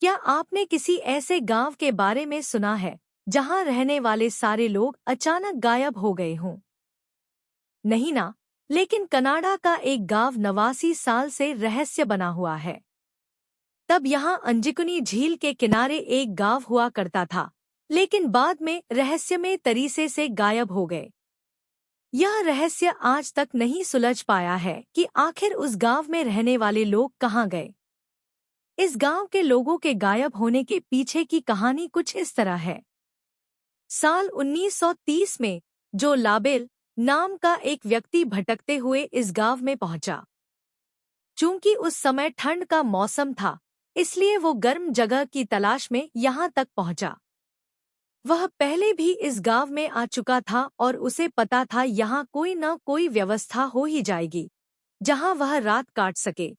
क्या आपने किसी ऐसे गांव के बारे में सुना है जहां रहने वाले सारे लोग अचानक गायब हो गए हों? नहीं ना। लेकिन कनाडा का एक गांव 89 साल से रहस्य बना हुआ है। तब यहां अंजिकुनी झील के किनारे एक गांव हुआ करता था, लेकिन बाद में रहस्यमय तरीके से गायब हो गए। यह रहस्य आज तक नहीं सुलझ पाया है कि आखिर उस गांव में रहने वाले लोग कहां गए। इस गांव के लोगों के गायब होने के पीछे की कहानी कुछ इस तरह है। साल 1930 में जो लाबेल नाम का एक व्यक्ति भटकते हुए इस गांव में पहुंचा। चूंकि उस समय ठंड का मौसम था, इसलिए वो गर्म जगह की तलाश में यहां तक पहुंचा। वह पहले भी इस गांव में आ चुका था और उसे पता था यहां कोई न कोई व्यवस्था हो ही जाएगी जहां वह रात काट सके।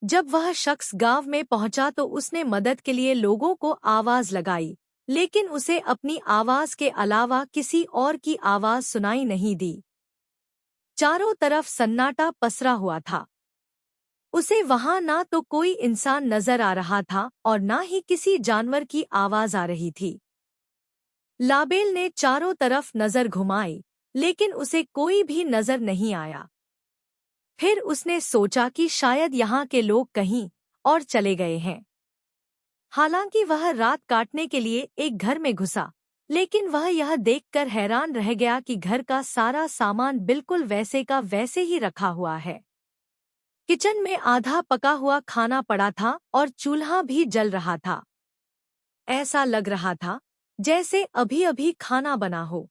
जब वह शख्स गांव में पहुंचा तो उसने मदद के लिए लोगों को आवाज लगाई, लेकिन उसे अपनी आवाज के अलावा किसी और की आवाज सुनाई नहीं दी। चारों तरफ सन्नाटा पसरा हुआ था। उसे वहां ना तो कोई इंसान नजर आ रहा था और ना ही किसी जानवर की आवाज आ रही थी। लाबेल ने चारों तरफ नजर घुमाई, लेकिन उसे कोई भी नजर नहीं आया। फिर उसने सोचा कि शायद यहाँ के लोग कहीं और चले गए हैं। हालांकि वह रात काटने के लिए एक घर में घुसा, लेकिन वह यह देखकर हैरान रह गया कि घर का सारा सामान बिल्कुल वैसे का वैसे ही रखा हुआ है। किचन में आधा पका हुआ खाना पड़ा था और चूल्हा भी जल रहा था। ऐसा लग रहा था जैसे अभी-अभी खाना बना हो।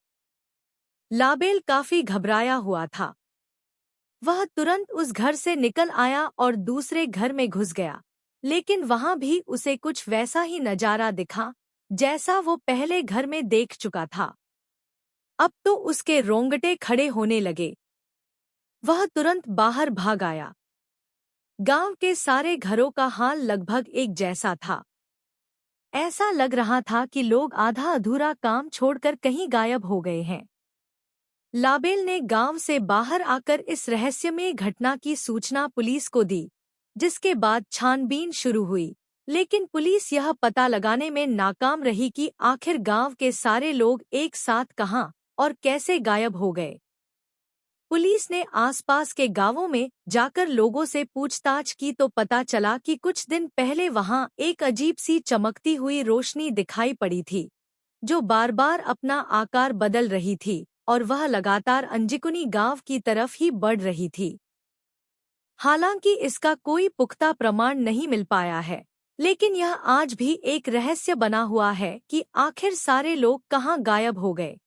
लाबेल काफी घबराया हुआ था। वह तुरंत उस घर से निकल आया और दूसरे घर में घुस गया, लेकिन वहां भी उसे कुछ वैसा ही नजारा दिखा जैसा वो पहले घर में देख चुका था। अब तो उसके रोंगटे खड़े होने लगे। वह तुरंत बाहर भाग आया। गांव के सारे घरों का हाल लगभग एक जैसा था। ऐसा लग रहा था कि लोग आधा अधूरा काम छोड़कर कहीं गायब हो गए हैं। लाबेल ने गांव से बाहर आकर इस रहस्यमय घटना की सूचना पुलिस को दी, जिसके बाद छानबीन शुरू हुई, लेकिन पुलिस यह पता लगाने में नाकाम रही कि आखिर गांव के सारे लोग एक साथ कहां और कैसे गायब हो गए। पुलिस ने आसपास के गांवों में जाकर लोगों से पूछताछ की तो पता चला कि कुछ दिन पहले वहां एक अजीब सी चमकती हुई रोशनी दिखाई पड़ी थी, जो बार-बार अपना आकार बदल रही थी और वह लगातार अंजिकुनी गांव की तरफ ही बढ़ रही थी। हालांकि इसका कोई पुख्ता प्रमाण नहीं मिल पाया है, लेकिन यह आज भी एक रहस्य बना हुआ है कि आखिर सारे लोग कहां गायब हो गए।